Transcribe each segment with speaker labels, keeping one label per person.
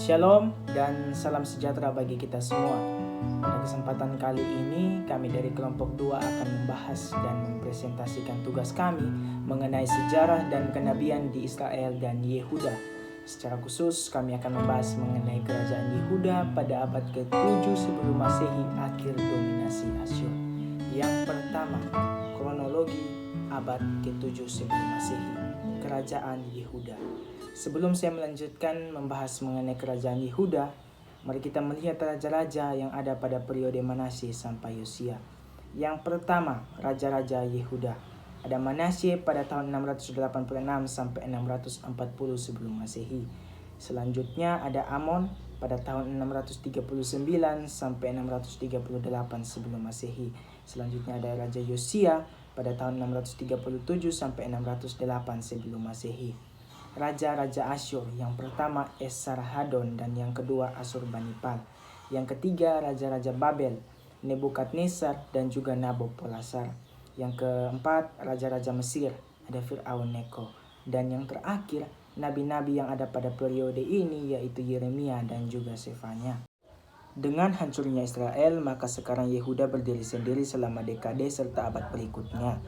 Speaker 1: Shalom dan salam sejahtera bagi kita semua. Pada kesempatan kali ini, kami dari kelompok 2 akan membahas dan mempresentasikan tugas kami mengenai sejarah dan kenabian di Israel dan Yehuda. Secara khusus, kami akan membahas mengenai kerajaan Yehuda pada abad ke-7 sebelum Masehi, akhir dominasi Asyur. Yang pertama, kronologi abad ke-7 sebelum Masehi, kerajaan Yehuda. Sebelum saya melanjutkan membahas mengenai kerajaan Yehuda, mari kita melihat raja-raja yang ada pada periode Manasye sampai Yosia. Yang pertama, raja-raja Yehuda. Ada Manasye pada tahun 686 sampai 640 sebelum Masehi. Selanjutnya ada Amon pada tahun 639 sampai 638 sebelum Masehi. Selanjutnya ada Raja Yosia pada tahun 637 sampai 608 sebelum Masehi. Raja-raja Asyur, yang pertama Esarhadon dan yang kedua Asurbanipal. Yang ketiga raja-raja Babel, Nebukadnezar dan juga Nabopolassar. Yang keempat raja-raja Mesir, ada Fir'aun Neko. Dan yang terakhir nabi-nabi yang ada pada periode ini yaitu Yeremia dan juga Sefanya. Dengan hancurnya Israel, maka sekarang Yehuda berdiri sendiri selama dekade serta abad berikutnya.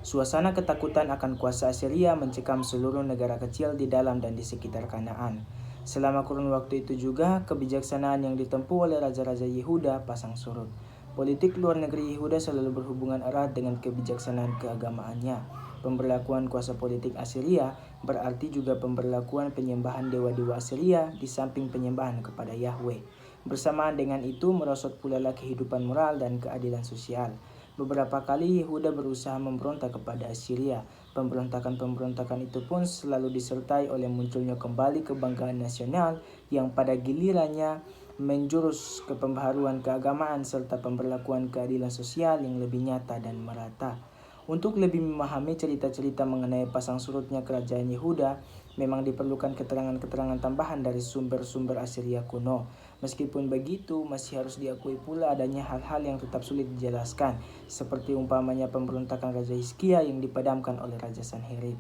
Speaker 1: Suasana ketakutan akan kuasa Assyria mencekam seluruh negara kecil di dalam dan di sekitar Kanaan. Selama kurun waktu itu juga, kebijaksanaan yang ditempuh oleh raja-raja Yehuda pasang surut. Politik luar negeri Yehuda selalu berhubungan erat dengan kebijaksanaan keagamaannya. Pemberlakuan kuasa politik Assyria berarti juga pemberlakuan penyembahan dewa-dewa Assyria di samping penyembahan kepada Yahweh. Bersamaan dengan itu merosot pula kehidupan moral dan keadilan sosial. Beberapa kali Yehuda berusaha memberontak kepada Assyria. Pemberontakan-pemberontakan itu pun selalu disertai oleh munculnya kembali kebanggaan nasional yang pada gilirannya menjurus ke pembaharuan keagamaan serta pemberlakuan keadilan sosial yang lebih nyata dan merata. Untuk lebih memahami cerita-cerita mengenai pasang surutnya kerajaan Yehuda, memang diperlukan keterangan-keterangan tambahan dari sumber-sumber Assyria kuno. Meskipun begitu, masih harus diakui pula adanya hal-hal yang tetap sulit dijelaskan, seperti umpamanya pemberontakan Raja Hizkia yang dipadamkan oleh Raja Sanherib.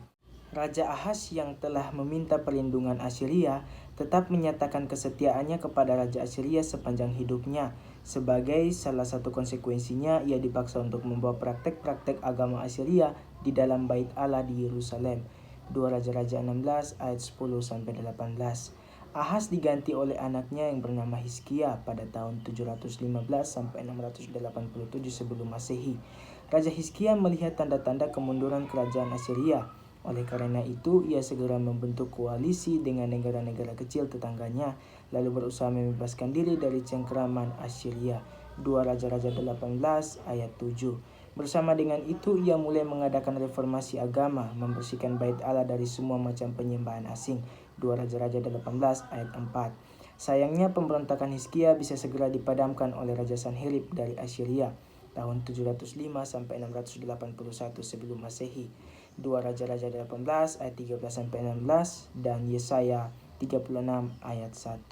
Speaker 1: Raja Ahaz yang telah meminta perlindungan Assyria tetap menyatakan kesetiaannya kepada Raja Assyria sepanjang hidupnya. Sebagai salah satu konsekuensinya, ia dipaksa untuk membawa praktek-praktek agama Assyria di dalam Bait Allah di Yerusalem. 2 Raja-Raja 16 ayat 10-18. Ahaz diganti oleh anaknya yang bernama Hizkia pada tahun 715 sampai 687 sebelum Masehi. Raja Hizkia melihat tanda-tanda kemunduran kerajaan Assyria. Oleh karena itu, ia segera membentuk koalisi dengan negara-negara kecil tetangganya, lalu berusaha membebaskan diri dari cengkeraman Assyria. 2 Raja-Raja 18 ayat 7. Bersama dengan itu, ia mulai mengadakan reformasi agama, membersihkan bait Allah dari semua macam penyembahan asing. 2 Raja-Raja 18 ayat 4. Sayangnya pemberontakan Hizkia bisa segera dipadamkan oleh Raja Sanherib dari Assyria tahun 705 sampai 681 sebelum Masehi. 2 Raja-Raja 18 ayat 13-16 dan Yesaya 36 ayat 1.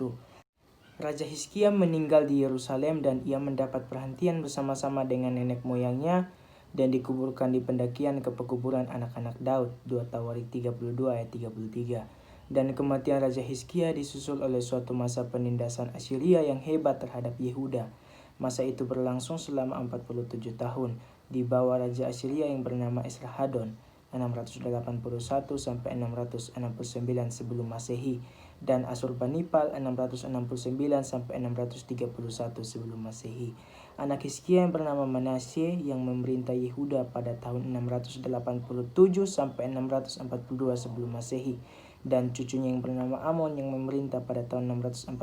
Speaker 1: Raja Hizkia meninggal di Yerusalem dan ia mendapat perhentian bersama-sama dengan nenek moyangnya dan dikuburkan di pendakian ke pekuburan anak-anak Daud. 2 Tawarik 32 ayat 33. Dan kematian Raja Hizkia disusul oleh suatu masa penindasan Assyria yang hebat terhadap Yehuda. Masa itu berlangsung selama 47 tahun di bawah Raja Assyria yang bernama Esarhadon 681 sampai 669 sebelum Masehi dan Asurbanipal 669 sampai 631 sebelum Masehi. Anak Hizkia yang bernama Manasye yang memerintah Yehuda pada tahun 687 sampai 642 sebelum Masehi dan cucunya yang bernama Amon yang memerintah pada tahun 642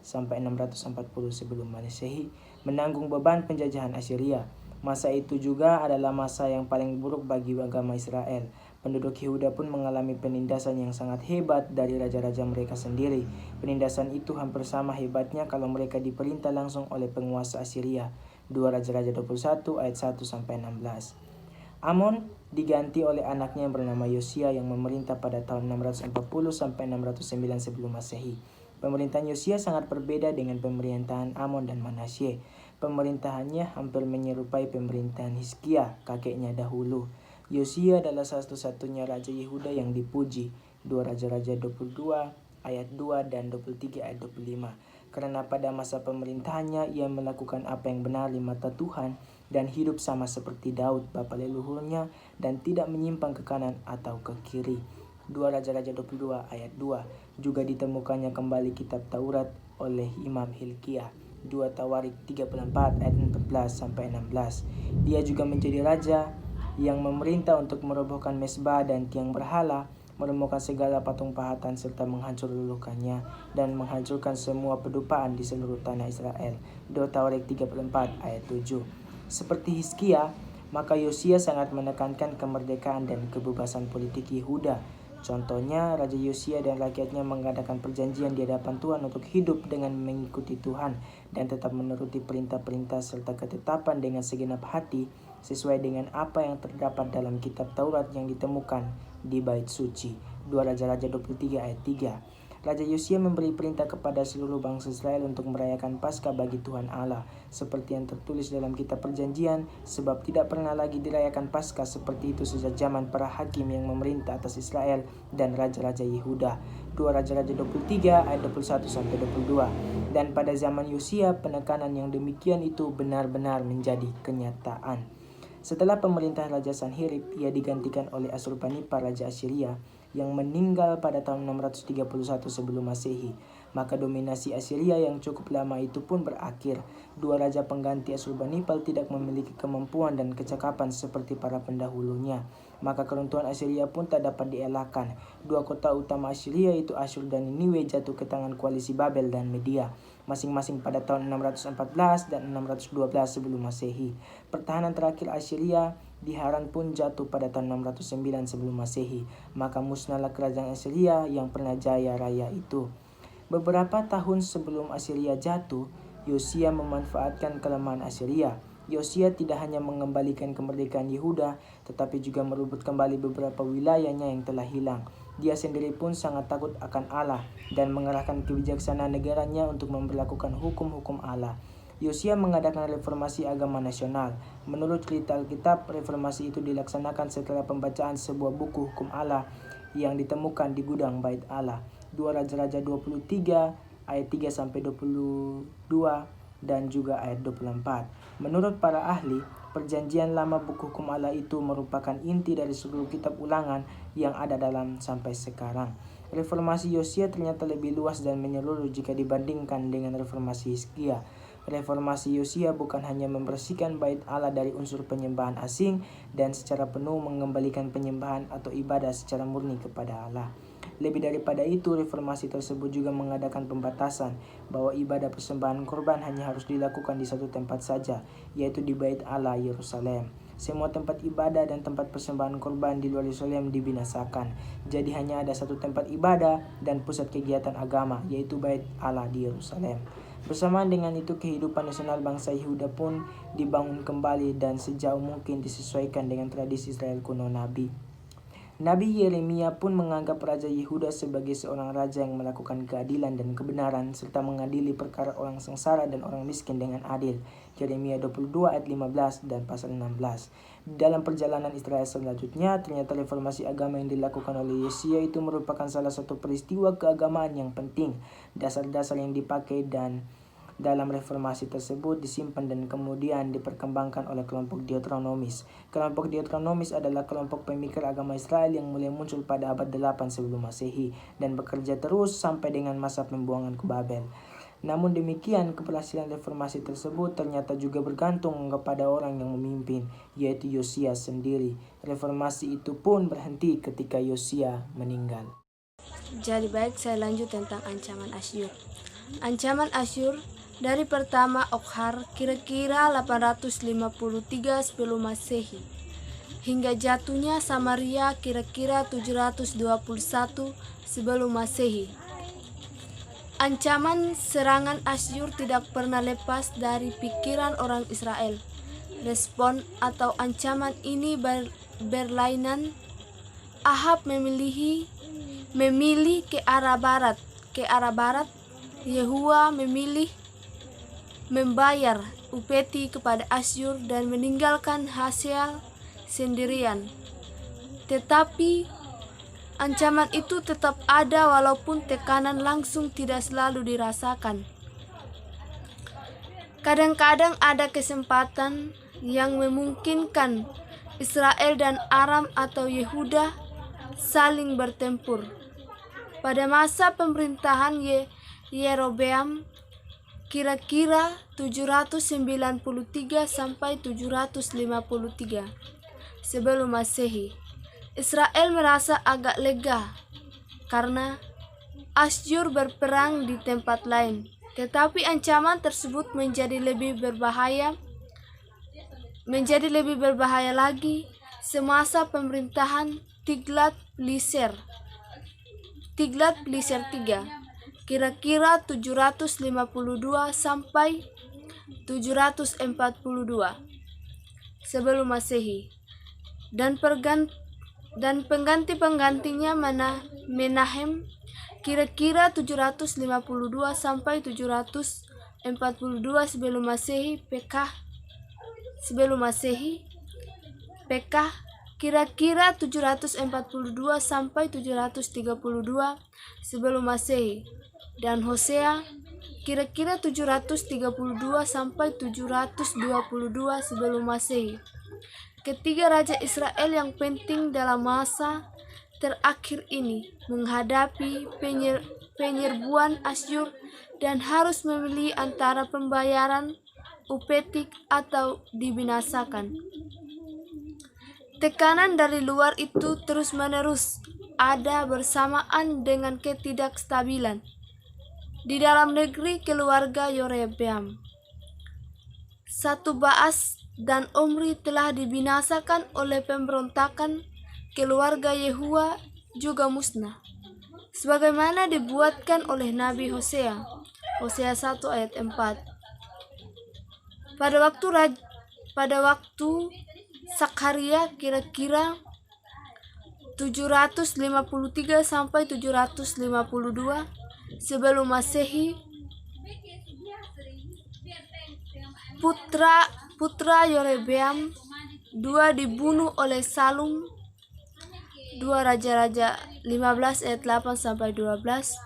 Speaker 1: sampai 640 sebelum Masehi menanggung beban penjajahan Assyria. Masa itu juga adalah masa yang paling buruk bagi agama Israel. Penduduk Yehuda pun mengalami penindasan yang sangat hebat dari raja-raja mereka sendiri. Penindasan itu hampir sama hebatnya kalau mereka diperintah langsung oleh penguasa Assyria. 2 Raja-Raja 21 ayat 1-16. Amon diganti oleh anaknya yang bernama Yosia yang memerintah pada tahun 640 sampai 609 sebelum Masehi. Pemerintahan Yosia sangat berbeda dengan pemerintahan Amon dan Manasye. Pemerintahannya hampir menyerupai pemerintahan Hizkia, kakeknya dahulu. Yosia adalah satu-satunya raja Yehuda yang dipuji. 2 Raja-Raja 22 ayat 2 dan 23 ayat 25. Karena pada masa pemerintahannya ia melakukan apa yang benar di mata Tuhan dan hidup sama seperti Daud bapa leluhurnya dan tidak menyimpang ke kanan atau ke kiri. 2 Raja-Raja 22 ayat 2. Juga ditemukannya kembali kitab Taurat oleh Imam Hilkiah. 2 Tawarik 34 ayat 14 sampai 16. Dia juga menjadi raja yang memerintah untuk merobohkan mezbah dan tiang berhala, meremukkan segala patung pahatan serta menghancurkannya dan menghancurkan semua pedupaan di seluruh tanah Israel. 2 Tawarik 34 ayat 7. Seperti Hizkia, maka Yosia sangat menekankan kemerdekaan dan kebebasan politik Yehuda. Contohnya, Raja Yosia dan rakyatnya mengadakan perjanjian di hadapan Tuhan untuk hidup dengan mengikuti Tuhan dan tetap menuruti perintah-perintah serta ketetapan dengan segenap hati sesuai dengan apa yang terdapat dalam kitab Taurat yang ditemukan di Bait Suci. 2 Raja-Raja 23 ayat 3. Raja Yosia memberi perintah kepada seluruh bangsa Israel untuk merayakan Paskah bagi Tuhan Allah, seperti yang tertulis dalam kitab perjanjian, sebab tidak pernah lagi dirayakan Paskah seperti itu sejak zaman para hakim yang memerintah atas Israel dan raja-raja Yehuda. 2 Raja-Raja 23 ayat 21-22. Dan pada zaman Yosia, penekanan yang demikian itu benar-benar menjadi kenyataan. Setelah pemerintahan Raja Sanherib, ia digantikan oleh Asurbanipal Raja Assyria yang meninggal pada tahun 631 sebelum Masehi. Maka dominasi Assyria yang cukup lama itu pun berakhir. Dua raja pengganti Asurbanipal tidak memiliki kemampuan dan kecakapan seperti para pendahulunya. Maka keruntuhan Assyria pun tak dapat dielakkan. Dua kota utama Assyria itu Asyur dan Niniwe jatuh ke tangan koalisi Babel dan Media, masing-masing pada tahun 614 dan 612 sebelum Masehi. Pertahanan terakhir Assyria di Haran pun jatuh pada tahun 609 sebelum Masehi. Maka musnahlah kerajaan Assyria yang pernah jaya raya itu. Beberapa tahun sebelum Assyria jatuh, Yosia memanfaatkan kelemahan Assyria. Yosia tidak hanya mengembalikan kemerdekaan Yehuda, tetapi juga merebut kembali beberapa wilayahnya yang telah hilang. Dia sendiri pun sangat takut akan Allah dan mengerahkan kebijaksanaan negaranya untuk memberlakukan hukum-hukum Allah. Yosia mengadakan reformasi agama nasional. Menurut cerita Alkitab, reformasi itu dilaksanakan setelah pembacaan sebuah buku hukum Allah yang ditemukan di gudang bait Allah. 2 Raja-Raja 23 ayat 3-22 dan juga ayat 24. Menurut para ahli, perjanjian lama buku hukum Allah itu merupakan inti dari seluruh kitab ulangan yang ada dalam sampai sekarang. Reformasi Yosia ternyata lebih luas dan menyeluruh jika dibandingkan dengan reformasi Hizkia. Reformasi Yosia bukan hanya membersihkan bait Allah dari unsur penyembahan asing dan secara penuh mengembalikan penyembahan atau ibadah secara murni kepada Allah. Lebih daripada itu, reformasi tersebut juga mengadakan pembatasan bahwa ibadah persembahan korban hanya harus dilakukan di satu tempat saja, yaitu di bait Allah Yerusalem. Semua tempat ibadah dan tempat persembahan korban di luar Yerusalem dibinasakan. Jadi hanya ada satu tempat ibadah dan pusat kegiatan agama, yaitu bait Allah di Yerusalem. Bersamaan dengan itu, kehidupan nasional bangsa Yehuda pun dibangun kembali dan sejauh mungkin disesuaikan dengan tradisi Israel kuno Nabi. Nabi Yeremia pun menganggap Raja Yehuda sebagai seorang raja yang melakukan keadilan dan kebenaran serta mengadili perkara orang sengsara dan orang miskin dengan adil. Yeremia 22 ayat 15 dan pasal 16. Dalam perjalanan Israel selanjutnya, ternyata reformasi agama yang dilakukan oleh Yosia itu merupakan salah satu peristiwa keagamaan yang penting. Dasar-dasar yang dipakai dan dalam reformasi tersebut disimpan dan kemudian diperkembangkan oleh kelompok Deuteronomis. Kelompok Deuteronomis adalah kelompok pemikir agama Israel yang mulai muncul pada abad 8 sebelum Masehi dan bekerja terus sampai dengan masa pembuangan ke Babel. Namun demikian, keberhasilan reformasi tersebut ternyata juga bergantung kepada orang yang memimpin, yaitu Yosia sendiri. Reformasi itu pun berhenti ketika Yosia meninggal.
Speaker 2: Jadi baik, saya lanjut tentang ancaman Asyur. Ancaman Asyur dari pertama Okhar kira-kira 853 sebelum Masehi hingga jatuhnya Samaria kira-kira 721 sebelum Masehi. Ancaman serangan Asyur tidak pernah lepas dari pikiran orang Israel. Respon atau ancaman ini berlainan. Ahab memilih ke arah barat. Yehua memilih membayar upeti kepada Asyur dan meninggalkan Hazael sendirian. Tetapi Ancaman itu tetap ada walaupun tekanan langsung tidak selalu dirasakan. Kadang-kadang ada kesempatan yang memungkinkan Israel dan Aram atau Yehuda saling bertempur. Pada masa pemerintahan Yerobeam kira-kira 793 sampai 753 sebelum Masehi, Israel merasa agak lega karena Asyur berperang di tempat lain. Tetapi ancaman tersebut menjadi lebih berbahaya lagi semasa pemerintahan Tiglat-Pileser III, kira-kira 752 sampai 742 sebelum Masehi, dan pengganti-penggantinya Menahem, kira-kira 752 sampai 742 sebelum Masehi, Pekah kira-kira 742 sampai 732 sebelum Masehi, dan Hosea kira-kira 732 sampai 722 sebelum Masehi. Ketiga raja Israel yang penting dalam masa terakhir ini menghadapi penyerbuan Asyur dan harus memilih antara pembayaran upetik atau dibinasakan. Tekanan dari luar itu terus-menerus ada bersamaan dengan ketidakstabilan di dalam negeri keluarga Yerobeam. Satu Baas dan Omri telah dibinasakan oleh pemberontakan, keluarga Yehua juga musnah, sebagaimana dibuatkan oleh Nabi Hosea 1 ayat 4. Pada waktu Sakharia kira-kira 753 sampai 752 sebelum Masehi, putra Yerobeam 2 dibunuh oleh Salum, 2 Raja-Raja 15 ayat 8 sampai 12,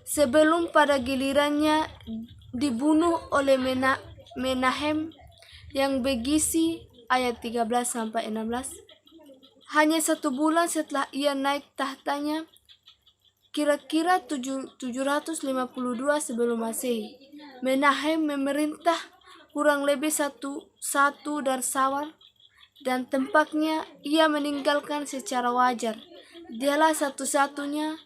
Speaker 2: sebelum pada gilirannya dibunuh oleh Menahem yang begisi ayat 13 sampai 16. Hanya 1 bulan setelah ia naik tahtanya, kira-kira 752 sebelum Masehi, Menahem memerintah kurang lebih satu Darsawar, dan tempatnya ia meninggalkan secara wajar. Dialah satu-satunya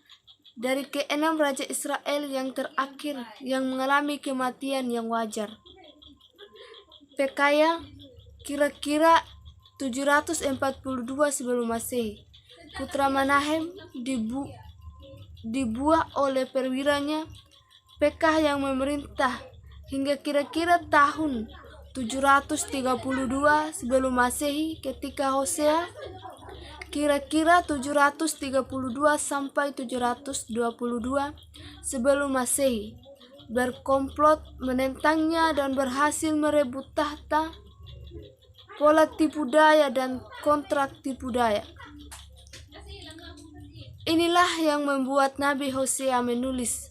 Speaker 2: dari ke-6 raja Israel yang terakhir yang mengalami kematian yang wajar. Pekaya kira-kira 742 sebelum Masehi, putra Menahem dibuah oleh perwiranya Pekah yang memerintah hingga kira-kira tahun 732 sebelum Masehi, ketika Hosea kira-kira 732 sampai 722 sebelum Masehi berkomplot menentangnya dan berhasil merebut tahta. Pola tipu daya dan kontrak tipu daya inilah yang membuat Nabi Hosea menulis,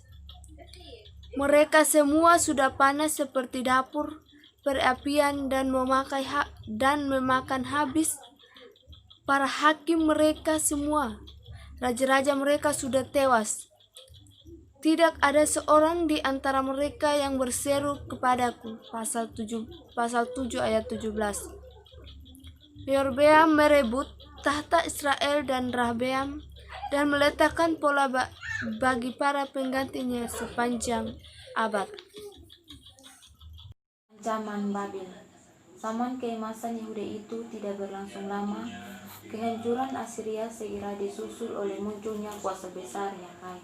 Speaker 2: mereka semua sudah panas seperti dapur perapian dan memakan habis para hakim mereka semua. Raja-raja mereka sudah tewas. Tidak ada seorang di antara mereka yang berseru kepadaku. Pasal 7 ayat 17. Yerobeam merebut tahta Israel dan Rehabeam dan meletakkan pola bagi para penggantinya sepanjang abad.
Speaker 3: Ancaman Babel. Zaman keemasan Yehuda itu tidak berlangsung lama. Kehancuran Assyria segera disusul oleh munculnya kuasa besar yang lain.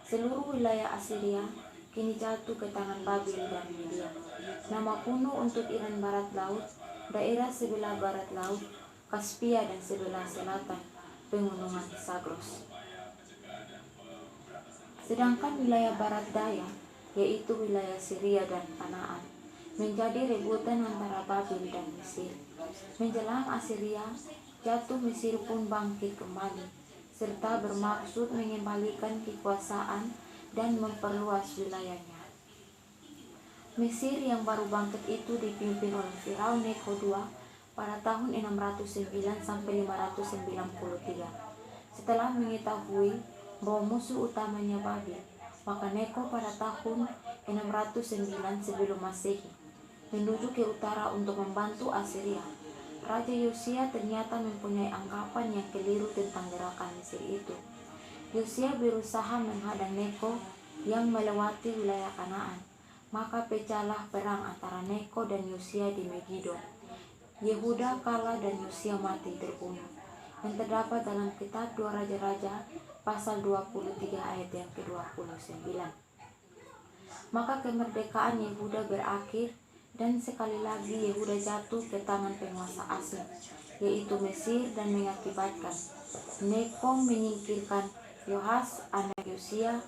Speaker 3: Seluruh wilayah Assyria kini jatuh ke tangan Babel dan Media. Nama kuno untuk Iran barat laut, daerah sebelah barat laut, Kaspia dan sebelah selatan, pegunungan Sagros. Sedangkan wilayah barat daya, yaitu wilayah Syria dan Kanaan, menjadi rebutan antara Babel dan Mesir. Menjelang Assyria jatuh, Mesir pun bangkit kembali. serta bermaksud mengembalikan kekuasaan dan memperluas wilayahnya. Mesir yang baru bangkit itu dipimpin oleh Firaun Neko II pada tahun 609 sampai 593. Setelah mengetahui bahwa musuh utamanya Babil, maka Neko pada tahun 609 sebelum Masehi menuju ke utara untuk membantu Asiria. Raja Yosia ternyata mempunyai anggapan yang keliru tentang gerakan Mesir itu. Yosia berusaha menghadang Neko yang melewati wilayah Kanaan. Maka pecahlah perang antara Neko dan Yosia di Megiddo. Yehuda kalah dan Yosia mati terbunuh. Yang terdapat dalam kitab 2 Raja-Raja pasal 23 ayat yang ke-29. Maka kemerdekaan Yehuda berakhir dan sekali lagi Yehuda jatuh ke tangan penguasa asing, yaitu Mesir, dan mengakibatkan Neko menyingkirkan Yohas anak Yosia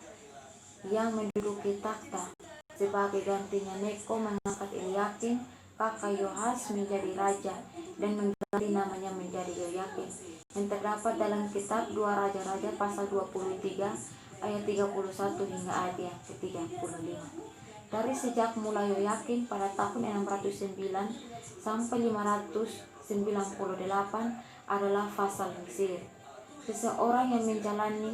Speaker 3: yang menduduki takhta. Sebagai gantinya Neko mengangkat Eliakim kakak Yohas menjadi raja dan mengganti namanya menjadi Yoyakim, yang terdapat dalam kitab 2 Raja-Raja pasal 23 ayat 31 hingga ayat yang ke-35. Dari sejak mulai Yoyakim pada tahun 609 sampai 598 adalah fasa Mesir. Seseorang yang menjalani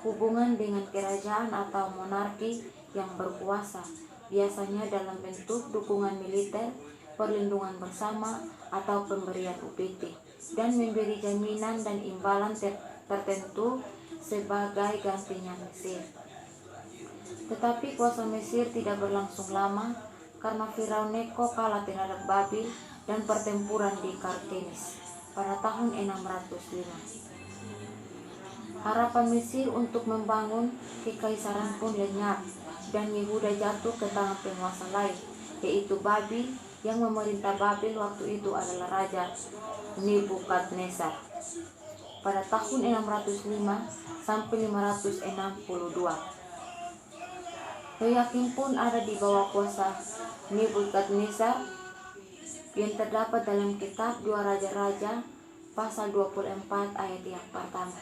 Speaker 3: hubungan dengan kerajaan atau monarki yang berkuasa, biasanya dalam bentuk dukungan militer, perlindungan bersama, atau pemberian UPT, dan memberi jaminan dan imbalan tertentu sebagai gantinya Mesir. Tetapi kuasa Mesir tidak berlangsung lama karena Firaun Neko kalah terhadap Babil dan pertempuran di Karkemis pada tahun 605. Harapan Mesir untuk membangun kekaisaran pun lenyap dan Yehuda jatuh ke tangan penguasa lain, yaitu Babil, yang memerintah Babil waktu itu adalah Raja Nebukadnezar pada tahun 605 sampai 562. Yoyakim pun ada di bawah kuasa Nebukadnezar yang terdapat dalam kitab 2 Raja-Raja pasal 24 ayat yang pertama.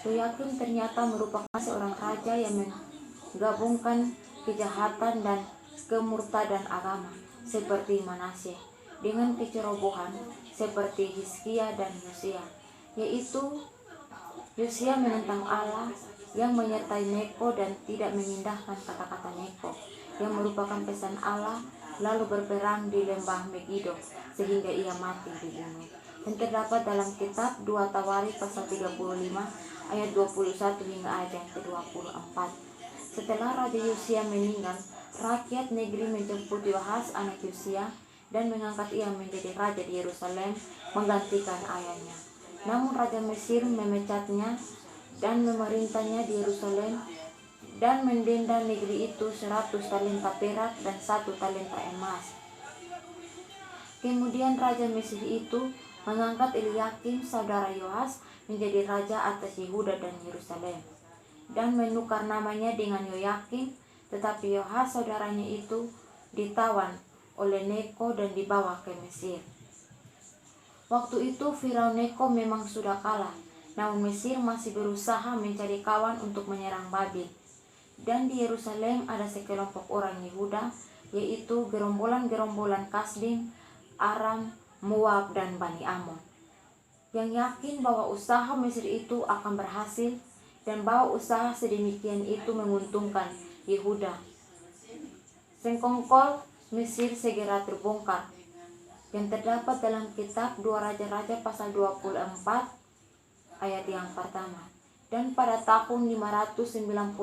Speaker 3: Yoyakim ternyata merupakan seorang raja yang menggabungkan kejahatan dan kemurtadan agama seperti Manasye dengan kecerobohan seperti Hizkia dan Yosia, yaitu Yosia menentang Allah yang menyertai Neko dan tidak mengindahkan kata-kata Neko yang merupakan pesan Allah, lalu berperang di lembah Megiddo sehingga ia mati dibunuh. Yang terdapat dalam kitab 2 Tawarikh pasal 35 ayat 21 hingga ayat yang ke-24. Setelah Raja Yosia meninggal, rakyat negeri menjemput Yohas anak Yosia dan mengangkat ia menjadi raja di Yerusalem menggantikan ayahnya. Namun Raja Mesir memecatnya dan memerintahnya di Yerusalem dan mendenda negeri itu 100 talenta perak dan 1 talenta emas. Kemudian Raja Mesir itu mengangkat Eliakim saudara Yohas menjadi raja atas Yehuda dan Yerusalem dan menukar namanya dengan Yoyakim, tetapi Yohas saudaranya itu ditawan oleh Neko dan dibawa ke Mesir. Waktu itu Firaun Neko memang sudah kalah, namun Mesir masih berusaha mencari kawan untuk menyerang Babil. Dan di Yerusalem ada sekelompok orang Yehuda, yaitu gerombolan-gerombolan Kasdim, Aram, Moab, dan Bani Amon, yang yakin bahwa usaha Mesir itu akan berhasil dan bahwa usaha sedemikian itu menguntungkan Yehuda. Sekongkol Mesir segera terbongkar, yang terdapat dalam kitab 2 Raja-Raja pasal 24 ayat yang pertama. Dan pada tahun 597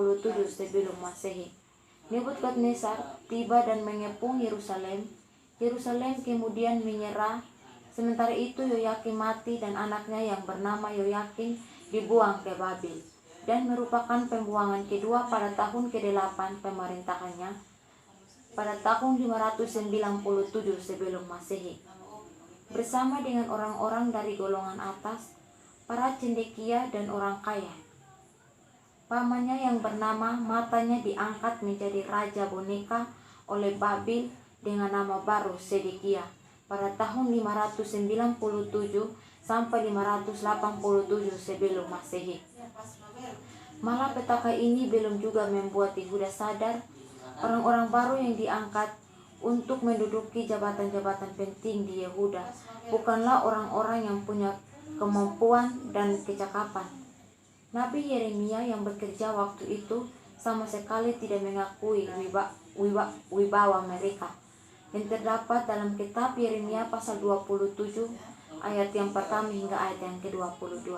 Speaker 3: sebelum Masehi, Nebukadnezar tiba dan mengepung Yerusalem. Yerusalem kemudian menyerah. Sementara itu Yoyakim mati dan anaknya yang bernama Yoyakim dibuang ke Babil, dan merupakan pembuangan kedua pada tahun ke-8 pemerintahannya pada tahun 597 sebelum Masehi. Bersama dengan orang-orang dari golongan atas, para cendekia dan orang kaya. Pamannya yang bernama Matanya diangkat menjadi raja boneka oleh Babil dengan nama baru Sedekia pada tahun 597 sampai 587 sebelum Masehi. Malapetaka ini belum juga membuat Yehuda sadar orang-orang baru yang diangkat untuk menduduki jabatan-jabatan penting di Yehuda bukanlah orang-orang yang punya kemampuan dan kecakapan. Nabi Yeremia yang bekerja waktu itu sama sekali tidak mengakui wibawa mereka yang terdapat dalam kitab Yeremia pasal 27 ayat yang pertama hingga ayat yang ke-22.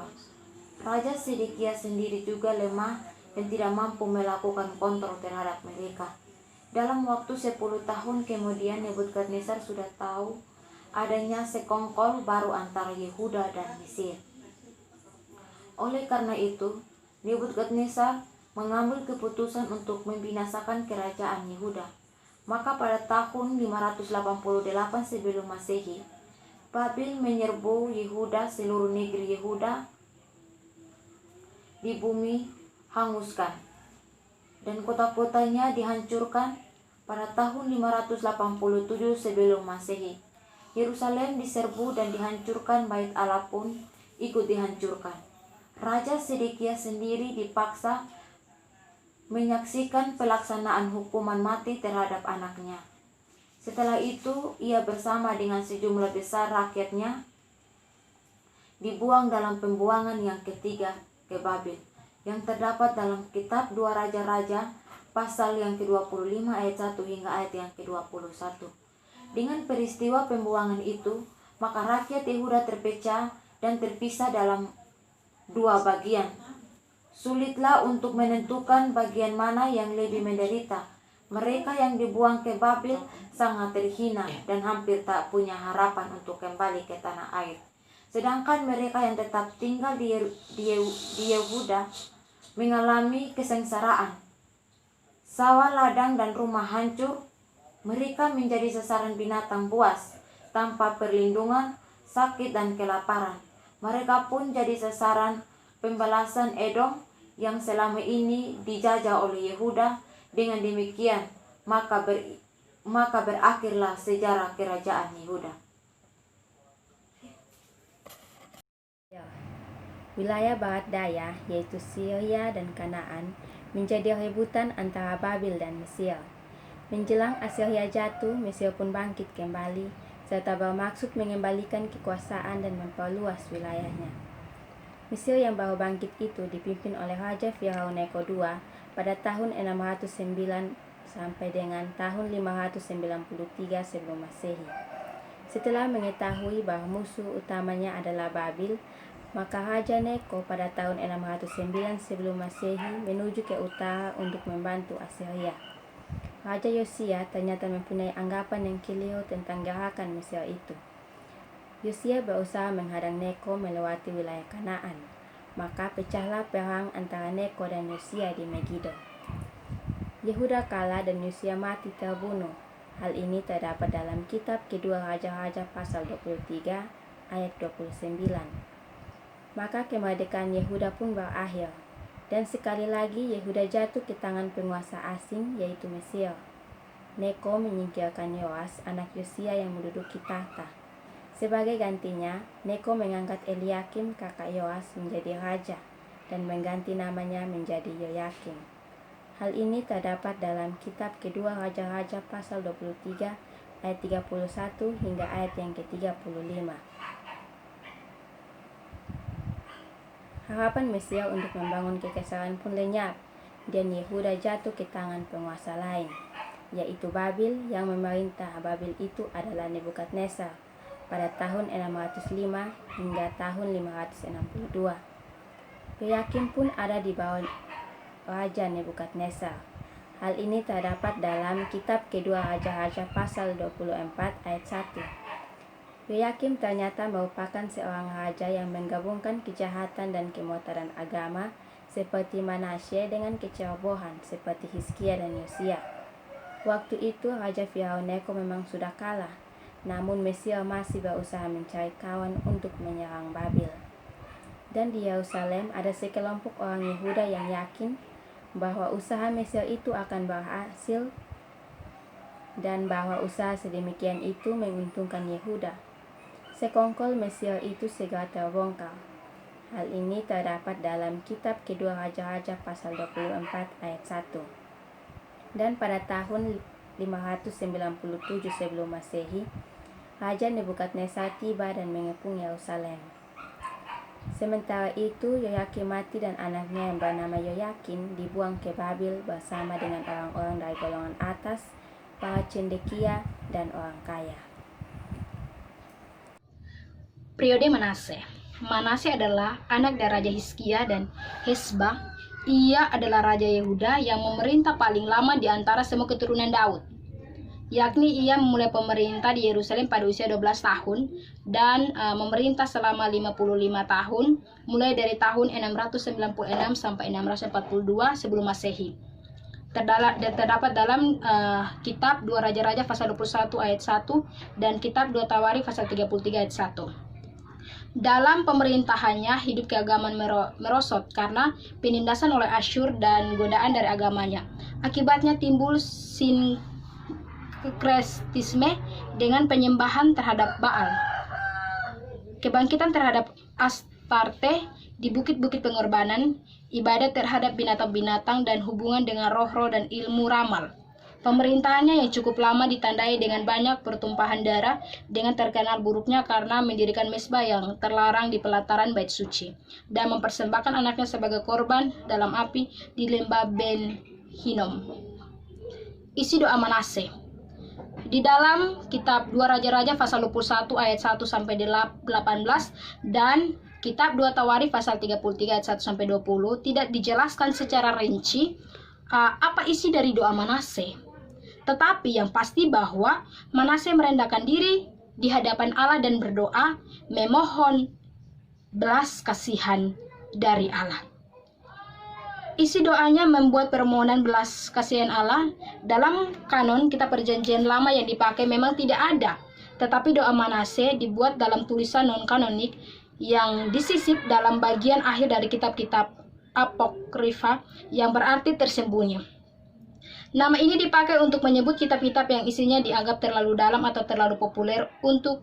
Speaker 3: Raja Sedekia sendiri juga lemah dan tidak mampu melakukan kontrol terhadap mereka. Dalam waktu 10 tahun kemudian Nebukadnezar sudah tahu adanya sekongkol baru antara Yehuda dan Mesir. Oleh karena itu, Nebukadnezar mengambil keputusan untuk membinasakan kerajaan Yehuda. Maka pada tahun 588 sebelum Masehi, Babil menyerbu Yehuda, seluruh negeri Yehuda di bumi hanguskan dan kota-kotanya dihancurkan. Pada tahun 587 sebelum Masehi, Yerusalem diserbu dan dihancurkan, bait Allah pun ikut dihancurkan. Raja Sedekia sendiri dipaksa menyaksikan pelaksanaan hukuman mati terhadap anaknya. Setelah itu, ia bersama dengan sejumlah besar rakyatnya dibuang dalam pembuangan yang ketiga ke Babel, yang terdapat dalam kitab 2 Raja-Raja pasal yang ke-25 ayat 1 hingga ayat yang ke-21. Dengan peristiwa pembuangan itu, maka rakyat Yehuda terpecah dan terpisah dalam 2 bagian. Sulitlah untuk menentukan bagian mana yang lebih menderita. Mereka yang dibuang ke Babel sangat terhina dan hampir tak punya harapan untuk kembali ke tanah air. Sedangkan mereka yang tetap tinggal di Yehuda mengalami kesengsaraan. Sawah, ladang, dan rumah hancur. Mereka menjadi sasaran binatang buas tanpa perlindungan, sakit, dan kelaparan. Mereka pun jadi sasaran pembalasan Edom yang selama ini dijajah oleh Yehuda. Dengan demikian, maka berakhirlah sejarah kerajaan Yehuda.
Speaker 4: Wilayah barat daya, yaitu Syria dan Kanaan, menjadi rebutan antara Babil dan Mesir. Menjelang Assyria jatuh, Mesir pun bangkit kembali, serta bermaksud mengembalikan kekuasaan dan memperluas wilayahnya. Mesir yang baru bangkit itu dipimpin oleh Raja Firaun Neko II pada tahun 609 sampai dengan tahun 593 sebelum Masehi. Setelah mengetahui bahwa musuh utamanya adalah Babil, maka Raja Neko pada tahun 609 sebelum Masehi menuju ke utara untuk membantu Assyria. Raja Yosia ternyata mempunyai anggapan yang keliru tentang gerakan Mesir itu. Yosia berusaha menghadang Neko melewati wilayah Kanaan, maka pecahlah perang antara Neko dan Yosia di Megiddo. Yehuda kalah dan Yosia mati terbunuh. Hal ini terdapat dalam kitab kedua Raja-Raja pasal 23 ayat 29. Maka kemerdekaan Yehuda pun berakhir, dan sekali lagi Yehuda jatuh ke tangan penguasa asing, yaitu Mesir. Neko menyingkirkan Yoas, anak Yosia yang menduduki tahta. Sebagai gantinya, Neko mengangkat Eliakim, kakak Yoas, menjadi raja, dan mengganti namanya menjadi Yoyakim. Hal ini terdapat dalam kitab kedua Raja-Raja pasal 23 ayat 31 hingga ayat yang ke-35. Harapan Mesir untuk membangun kekaisaran pun lenyap, dan Yehuda jatuh ke tangan penguasa lain, yaitu Babil. Yang memerintah Babil itu adalah Nebukadnezar pada tahun 605 hingga tahun 562. Yoyakim pun ada di bawah Raja Nebukadnezar. Hal ini terdapat dalam kitab kedua Raja-Raja pasal 24 ayat 1. Yoyakim ternyata merupakan seorang raja yang menggabungkan kejahatan dan kemurtadan agama seperti Manasye dengan kecerobohan seperti Hizkia dan Yosia. Waktu itu Raja Firaun Neko memang sudah kalah, namun Mesir masih berusaha mencari kawan untuk menyerang Babil. Dan di Yerusalem ada sekelompok orang Yehuda yang yakin bahwa usaha Mesir itu akan berhasil dan bahwa usaha sedemikian itu menguntungkan Yehuda. Sekongkol Mesir itu segera terbongkar. Hal ini terdapat dalam kitab Kedua Raja-Raja pasal 24 ayat 1. Dan pada tahun 597 sebelum Masehi, Raja Nebukadnezar tiba dan mengepung Yerusalem. Sementara itu, Yoyakim mati dan anaknya yang bernama Yoyakin dibuang ke Babil bersama dengan orang-orang dari golongan atas, para cendekia, dan orang kaya.
Speaker 5: Periode Manase. Manase adalah anak dari Raja Hizkia dan Hesba. Ia adalah Raja Yehuda yang memerintah paling lama di antara semua keturunan Daud. Yakni ia memulai pemerintah di Yerusalem pada usia 12 tahun dan memerintah selama 55 tahun, mulai dari tahun 696 sampai 642 sebelum Masehi. Terdapat dalam kitab 2 Raja-Raja pasal 21 ayat 1 dan kitab 2 Tawarikh pasal 33 ayat 1. Dalam pemerintahannya, hidup keagamaan merosot karena penindasan oleh Asyur dan godaan dari agamanya. Akibatnya timbul sinkretisme dengan penyembahan terhadap Baal, kebangkitan terhadap Astarte di bukit-bukit pengorbanan, ibadat terhadap binatang-binatang, dan hubungan dengan roh-roh dan ilmu ramal. Pemerintahannya yang cukup lama ditandai dengan banyak pertumpahan darah, dengan terkenal buruknya karena mendirikan mezbah yang terlarang di pelataran bait suci dan mempersembahkan anaknya sebagai korban dalam api di lembah Ben Hinnom. Isi doa Manase. Di dalam kitab 2 Raja-Raja pasal 21 ayat 1 sampai 18 dan kitab 2 Tawarikh pasal 33 ayat 1 sampai 20 tidak dijelaskan secara rinci apa isi dari doa Manase. Tetapi yang pasti bahwa Manase merendahkan diri di hadapan Allah dan berdoa memohon belas kasihan dari Allah. Isi doanya membuat permohonan belas kasihan Allah. Dalam kanon kitab Perjanjian Lama yang dipakai memang tidak ada, tetapi doa Manase dibuat dalam tulisan non-kanonik yang disisip dalam bagian akhir dari kitab-kitab apokrifa yang berarti tersembunyi. Nama ini dipakai untuk menyebut kitab-kitab yang isinya dianggap terlalu dalam atau terlalu populer untuk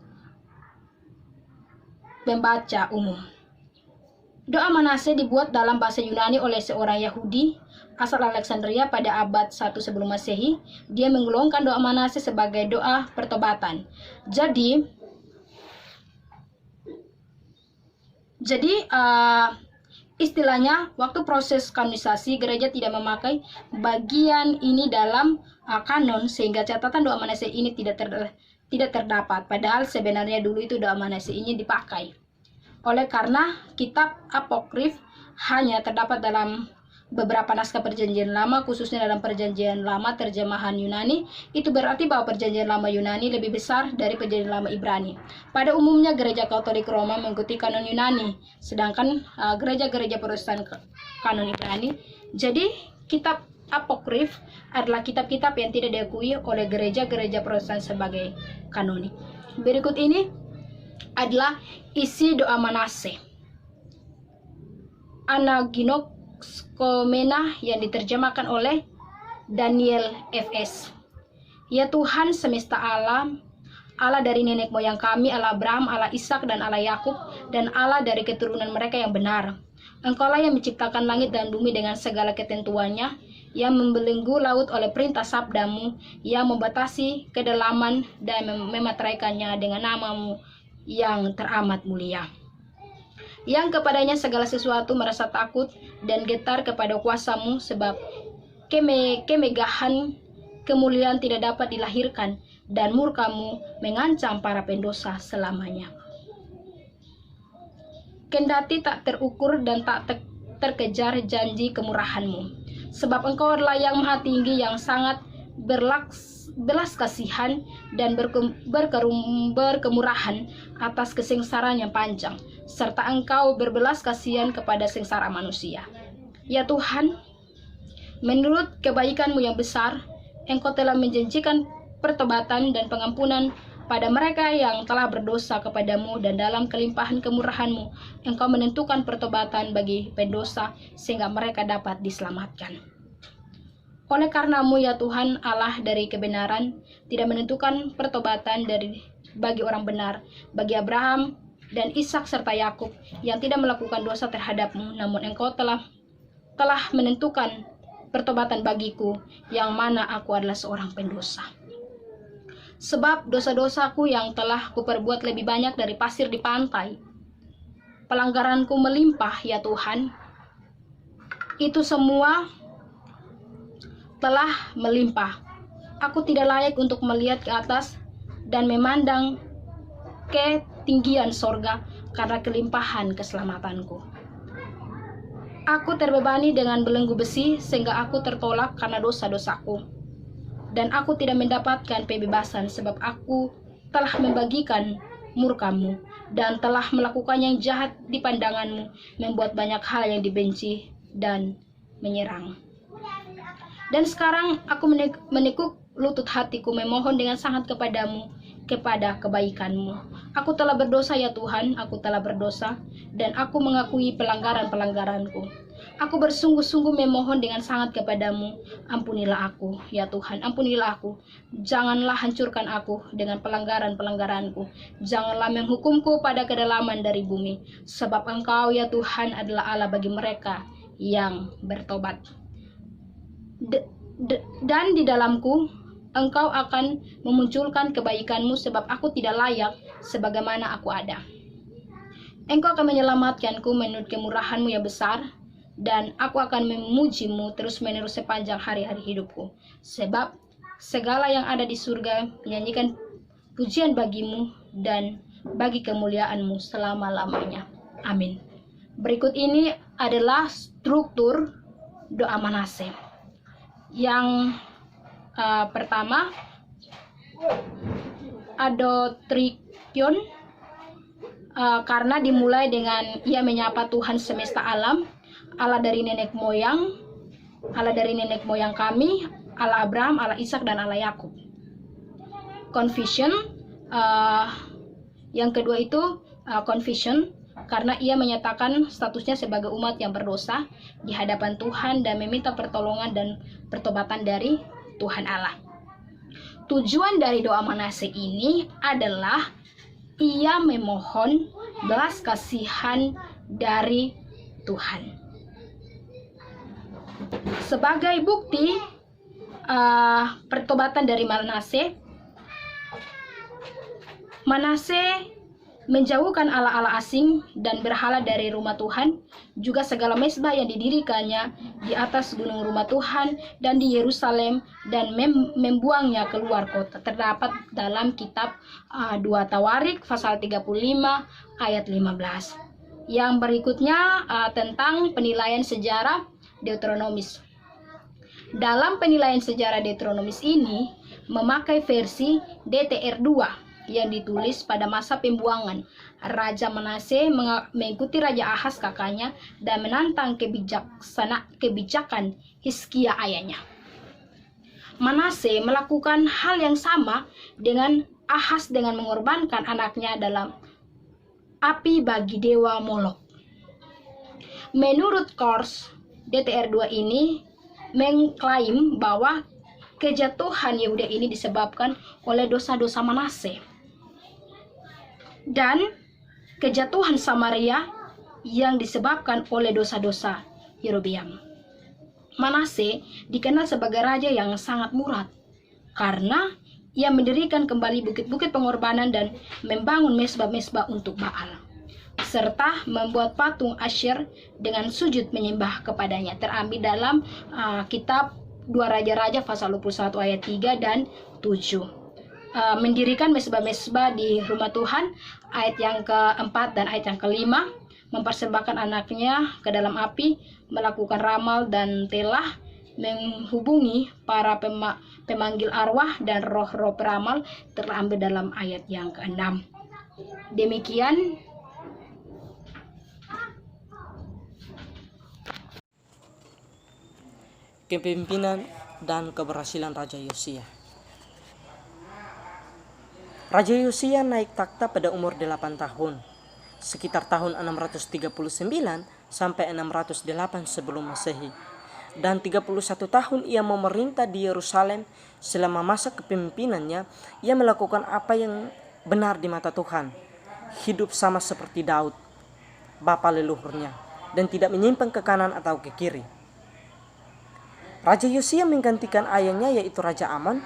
Speaker 5: pembaca umum. Doa Manase dibuat dalam bahasa Yunani oleh seorang Yahudi asal Alexandria pada abad 1 sebelum Masehi. Dia menggolongkan doa Manase sebagai doa pertobatan. Jadi istilahnya, waktu proses kanonisasi, gereja tidak memakai bagian ini dalam kanon, sehingga catatan doa Manase ini tidak terdapat. Padahal sebenarnya dulu itu doa Manase ini dipakai. Oleh karena kitab apokrif hanya terdapat dalam beberapa naskah Perjanjian Lama, khususnya dalam Perjanjian Lama terjemahan Yunani, itu berarti bahwa Perjanjian Lama Yunani lebih besar dari Perjanjian Lama Ibrani. Pada umumnya gereja Katolik Roma mengikuti kanon Yunani, sedangkan gereja-gereja Protestan kanon Ibrani. Jadi kitab apokrif adalah kitab-kitab yang tidak diakui oleh gereja-gereja Protestan sebagai kanonik. Berikut ini adalah isi doa Manase. Anaginoskomena yang diterjemahkan oleh Daniel F.S. Ya Tuhan semesta alam, Allah dari nenek moyang kami, Allah Abraham, Allah Ishak dan Allah Yakub, dan Allah dari keturunan mereka yang benar. Engkaulah yang menciptakan langit dan bumi dengan segala ketentuannya, yang membelenggu laut oleh perintah sabdamu, yang membatasi kedalaman dan memateraikannya dengan namamu yang teramat mulia. Yang kepadanya segala sesuatu merasa takut dan getar kepada kuasamu, sebab kemegahan kemuliaan tidak dapat dilahirkan, dan murkamu mengancam para pendosa selamanya. Kendati tak terukur dan tak terkejar janji kemurahanmu, sebab engkau adalah yang maha tinggi, yang sangat belas kasihan dan berkemurahan atas kesengsaraan yang panjang, serta engkau berbelas kasihan kepada sengsara manusia. Ya Tuhan, menurut kebaikanmu yang besar, engkau telah menjanjikan pertobatan dan pengampunan pada mereka yang telah berdosa kepadamu, dan dalam kelimpahan kemurahanmu engkau menentukan pertobatan bagi pendosa sehingga mereka dapat diselamatkan. Oleh karenamu ya Tuhan Allah dari kebenaran tidak menentukan pertobatan bagi orang benar, bagi Abraham dan Ishak serta Yakub yang tidak melakukan dosa terhadapmu, namun engkau telah menentukan pertobatan bagiku, yang mana aku adalah seorang pendosa. Sebab dosa-dosaku yang telah kuperbuat lebih banyak dari pasir di pantai. Pelanggaranku melimpah, ya Tuhan. Itu semua telah melimpah. Aku tidak layak untuk melihat ke atas dan memandang ketinggian sorga karena kelimpahan keselamatanku. Aku terbebani dengan belenggu besi sehingga aku tertolak karena dosa-dosaku. Dan aku tidak mendapatkan pembebasan sebab aku telah membagikan murkamu dan telah melakukan yang jahat di pandanganmu, membuat banyak hal yang dibenci dan menyerang. Dan sekarang aku menekuk lutut hatiku memohon dengan sangat kepadamu, kepada kebaikanmu. Aku telah berdosa, ya Tuhan, aku telah berdosa, dan aku mengakui pelanggaran-pelanggaranku. Aku bersungguh-sungguh memohon dengan sangat kepadamu, ampunilah aku, ya Tuhan, ampunilah aku. Janganlah hancurkan aku dengan pelanggaran-pelanggaranku. Janganlah menghukumku pada kedalaman dari bumi, sebab Engkau, ya Tuhan, adalah Allah bagi mereka yang bertobat. Dan di dalamku Engkau akan memunculkan kebaikanmu, sebab aku tidak layak sebagaimana aku ada. Engkau akan menyelamatkanku menurut kemurahanmu yang besar, dan aku akan memujimu terus-menerus sepanjang hari-hari hidupku. Sebab segala yang ada di surga menyanyikan pujian bagimu dan bagi kemuliaanmu selama-lamanya. Amin. Berikut ini adalah struktur doa Manase. Yang pertama, adotrikion, karena dimulai dengan ia menyapa Tuhan semesta alam, Allah dari nenek moyang kami, Allah Abraham, Allah Ishak, dan Allah Yakub. Confession, yang kedua itu confession, karena ia menyatakan statusnya sebagai umat yang berdosa di hadapan Tuhan dan meminta pertolongan dan pertobatan dari Tuhan Allah. Tujuan dari doa Manase ini adalah ia memohon belas kasihan dari Tuhan. Sebagai bukti pertobatan dari Manase menjauhkan Allah-Allah asing dan berhala dari rumah Tuhan, juga segala mezbah yang didirikannya di atas gunung rumah Tuhan dan di Yerusalem, dan membuangnya keluar kota. Terdapat dalam kitab 2 Tawarik pasal 35 ayat 15. Yang berikutnya tentang penilaian sejarah Deuteronomis. Dalam penilaian sejarah Deuteronomis ini memakai versi DTR2 yang ditulis pada masa pembuangan. Raja Manase mengikuti Raja Ahaz kakaknya dan menantang kebijakan Hizkia ayahnya. Manase melakukan hal yang sama dengan Ahaz dengan mengorbankan anaknya dalam api bagi dewa Molok. Menurut Kors, DTR2 ini mengklaim bahwa kejatuhan Yehuda ini disebabkan oleh dosa-dosa Manase dan kejatuhan Samaria yang disebabkan oleh dosa-dosa Yerobeam. Manase dikenal sebagai raja yang sangat murad karena ia mendirikan kembali bukit-bukit pengorbanan dan membangun mezbah-mezbah untuk Baal, serta membuat patung Asyir dengan sujud menyembah kepadanya. Terambil dalam kitab 2 Raja-Raja pasal 21 ayat 3 dan 7. Mendirikan mezbah-mezbah di rumah Tuhan, ayat yang keempat dan ayat yang kelima, mempersembahkan anaknya ke dalam api, melakukan ramal dan telah, menghubungi para pemanggil arwah dan roh-roh peramal, terambil dalam ayat yang keenam. Demikian
Speaker 6: kepemimpinan dan keberhasilan Raja Yosia. Raja Yosia naik takhta pada umur 8 tahun, sekitar tahun 639 sampai 608 sebelum Masehi. Dan 31 tahun ia memerintah di Yerusalem. Selama masa kepemimpinannya, ia melakukan apa yang benar di mata Tuhan. hidup sama seperti Daud, bapa leluhurnya, dan tidak menyimpang ke kanan atau ke kiri. Raja Yosia menggantikan ayahnya yaitu Raja Amon.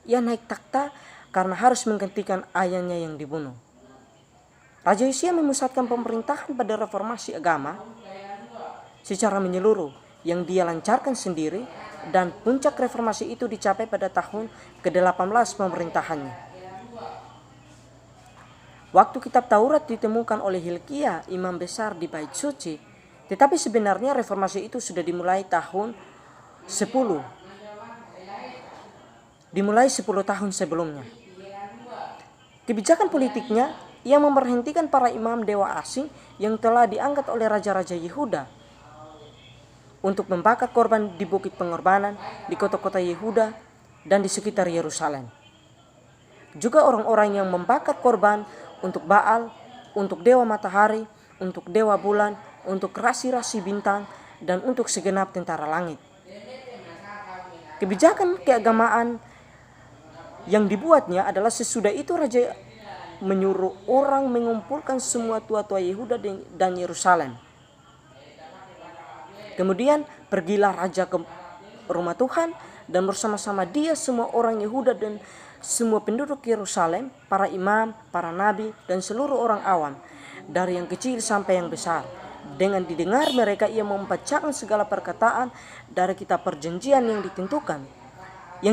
Speaker 6: Ia naik takhta karena harus menggantikan ayahnya yang dibunuh. Raja Yosia memusatkan pemerintahan pada reformasi agama secara menyeluruh yang dia lancarkan sendiri, dan puncak reformasi itu dicapai pada tahun ke-18 pemerintahannya. Waktu kitab Taurat ditemukan oleh Hilkia, imam besar di Bait Suci, tetapi sebenarnya reformasi itu sudah dimulai tahun 10 tahun sebelumnya. Kebijakan politiknya, ia memberhentikan para imam dewa asing yang telah diangkat oleh raja-raja Yehuda untuk membakar korban di bukit pengorbanan, di kota-kota Yehuda, dan di sekitar Yerusalem. Juga orang-orang yang membakar korban untuk Baal, untuk dewa matahari, untuk dewa bulan, untuk rasi-rasi bintang, dan untuk segenap tentara langit. Kebijakan keagamaan yang dibuatnya adalah sesudah itu raja menyuruh orang mengumpulkan semua tua-tua Yehuda dan Yerusalem. Kemudian pergilah raja ke rumah Tuhan, dan bersama-sama dia semua orang Yehuda dan semua penduduk Yerusalem, para imam, para nabi, dan seluruh orang awam, dari yang kecil sampai yang besar. Dengan didengar mereka, ia membacakan segala perkataan dari kitab perjanjian yang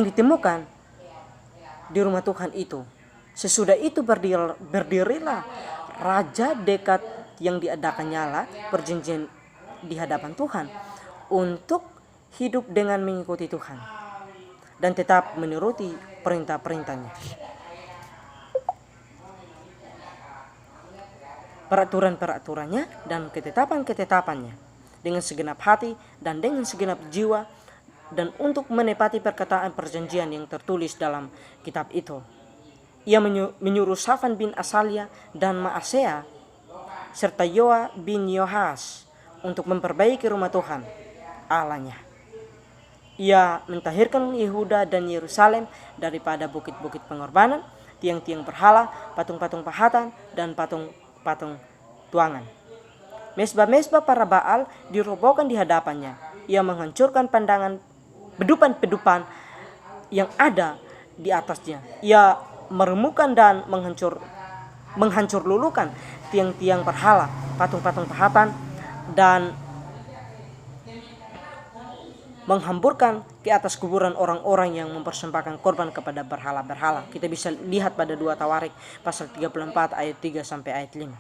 Speaker 6: ditemukan di rumah Tuhan itu. Sesudah itu berdirilah raja dekat yang diadakannya lah perjanjian di hadapan Tuhan untuk hidup dengan mengikuti Tuhan dan tetap menuruti perintah-perintahnya. Peraturan-peraturannya dan ketetapan-ketetapannya dengan segenap hati dan dengan segenap jiwa, dan untuk menepati perkataan perjanjian yang tertulis dalam kitab itu. Ia menyuruh Safan bin Asalia dan Maasea serta Yoa bin Yohas untuk memperbaiki rumah Tuhan Allahnya. Ia mentahirkan Yehuda dan Yerusalem daripada bukit-bukit pengorbanan, tiang-tiang berhala, patung-patung pahatan, dan patung-patung tuangan. Mesbah-mesbah para Baal dirobohkan di hadapannya. Ia menghancurkan bedupan-bedupan yang ada di atasnya. Ia meremukan dan menghancur lulukan tiang-tiang berhala, patung-patung pahatan, dan menghamburkan ke atas kuburan orang-orang yang mempersembahkan korban kepada berhala-berhala. Kita bisa lihat pada 2 Tawarik pasal 34 ayat 3 sampai ayat 5.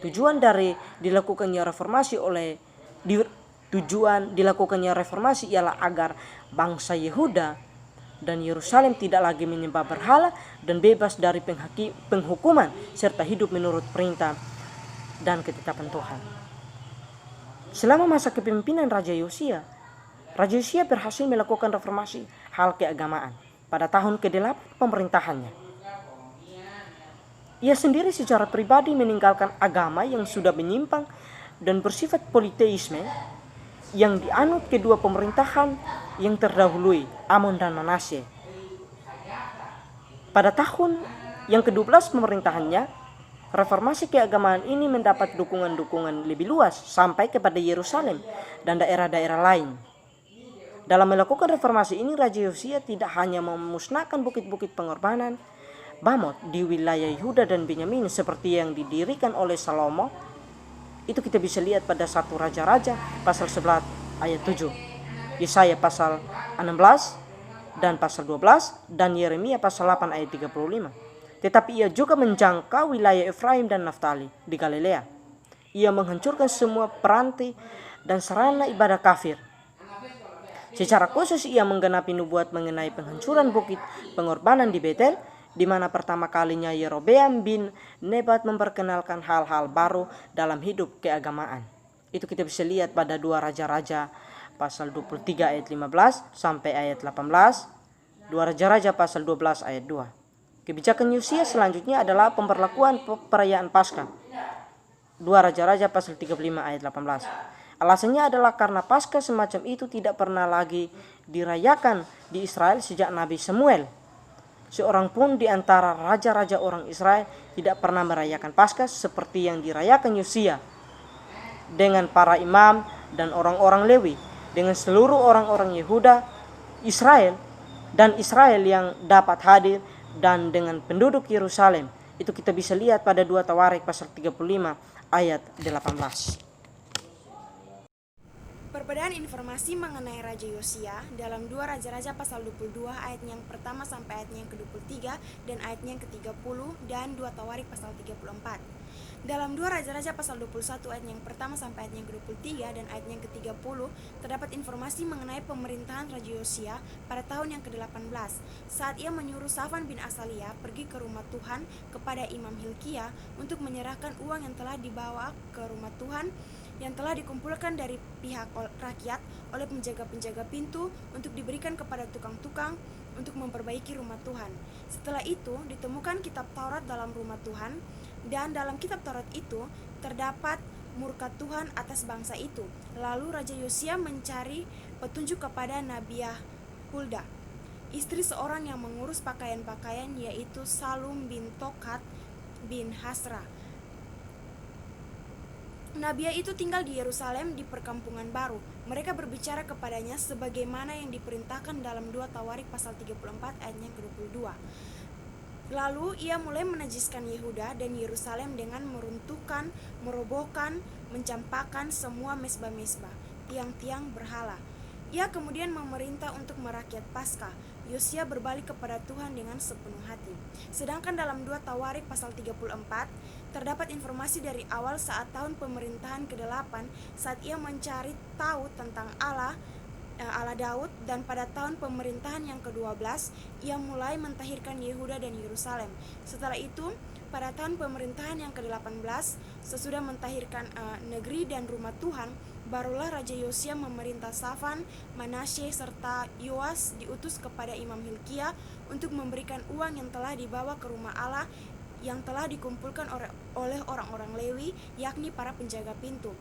Speaker 6: Tujuan dilakukannya reformasi ialah agar bangsa Yehuda dan Yerusalem tidak lagi menyembah berhala dan bebas dari penghukuman serta hidup menurut perintah dan ketetapan Tuhan. Selama masa kepemimpinan Raja Yosia berhasil melakukan reformasi hal keagamaan pada tahun ke-8 pemerintahannya. Ia sendiri secara pribadi meninggalkan agama yang sudah menyimpang dan bersifat politeisme yang dianut kedua pemerintahan yang terdahului, Amon dan Manasye. Pada tahun yang ke-12 pemerintahannya, reformasi keagamaan ini mendapat dukungan-dukungan lebih luas sampai kepada Yerusalem dan daerah-daerah lain. Dalam melakukan reformasi ini, Raja Yosia tidak hanya memusnahkan bukit-bukit pengorbanan Bamot di wilayah Yehuda dan Benyamin seperti yang didirikan oleh Salomo. Itu kita bisa lihat pada 1 Raja-Raja pasal 11 ayat 7, Yesaya pasal 16 dan pasal 12, dan Yeremia pasal 8 ayat 35. Tetapi ia juga menjangkau wilayah Efraim dan Naftali di Galilea. Ia menghancurkan semua peranti dan sarana ibadah kafir. Secara khusus ia menggenapi nubuat mengenai penghancuran bukit pengorbanan di Betel, di mana pertama kalinya Yerobeam bin Nebat memperkenalkan hal-hal baru dalam hidup keagamaan. Itu kita bisa lihat pada 2 Raja-Raja pasal 23 ayat 15 sampai ayat 18, 2 Raja-Raja pasal 12 ayat 2. Kebijakan Yosia selanjutnya adalah pemberlakuan perayaan Paskah, 2 Raja-Raja pasal 35 ayat 18. Alasannya adalah karena Paskah semacam itu tidak pernah lagi dirayakan di Israel sejak Nabi Samuel. seorang pun di antara raja-raja orang Israel tidak pernah merayakan Paskah seperti yang dirayakan Yosia dengan para imam dan orang-orang Lewi, dengan seluruh orang-orang Yehuda, Israel yang dapat hadir, dan dengan penduduk Yerusalem. Itu kita bisa lihat pada 2 Tawarik pasal 35 ayat 18.
Speaker 7: Perbedaan informasi mengenai Raja Yosia dalam 2 Raja-Raja pasal 22 ayat yang pertama sampai ayat yang ke-23 dan ayat yang ke-30 dan 2 Tawarik pasal 34. Dalam 2 Raja-Raja pasal 21 ayat yang pertama sampai ayat yang ke-23 dan ayat yang ke-30 terdapat informasi mengenai pemerintahan Raja Yosia pada tahun yang ke-18 saat ia menyuruh Safan bin Asalia pergi ke rumah Tuhan kepada Imam Hilkia untuk menyerahkan uang yang telah dibawa ke rumah Tuhan yang telah dikumpulkan dari pihak rakyat oleh penjaga-penjaga pintu untuk diberikan kepada tukang-tukang untuk memperbaiki rumah Tuhan. Setelah itu ditemukan kitab Taurat dalam rumah Tuhan, dan dalam kitab Taurat itu terdapat murka Tuhan atas bangsa itu. Lalu Raja Yosia mencari petunjuk kepada Nabiah Hulda, istri seorang yang mengurus pakaian-pakaian, yaitu Salum bin Tokat bin Hasra. Nabiah itu tinggal di Yerusalem di perkampungan baru. Mereka berbicara kepadanya sebagaimana yang diperintahkan dalam 2 Tawarik pasal 34 ayat yang ke-22. Lalu ia mulai menajiskan Yehuda dan Yerusalem dengan meruntuhkan, merobohkan, mencampakkan semua mesbah-mesbah, tiang-tiang berhala. Ia kemudian memerintah untuk merakyat Paskah. Yosia berbalik kepada Tuhan dengan sepenuh hati. Sedangkan dalam 2 Tawarik pasal 34 terdapat informasi dari awal saat tahun pemerintahan ke-8 saat ia mencari tahu tentang Allah Daud, dan pada tahun pemerintahan yang ke-12 ia mulai mentahirkan Yehuda dan Yerusalem. Setelah itu pada tahun pemerintahan yang ke-18 sesudah mentahirkan negeri dan rumah Tuhan, barulah Raja Yosia memerintah Safan, Manasye serta Yoas diutus kepada Imam Hilkia untuk memberikan uang yang telah dibawa ke rumah Allah yang telah dikumpulkan oleh orang-orang Lewi, yakni para penjaga pintu.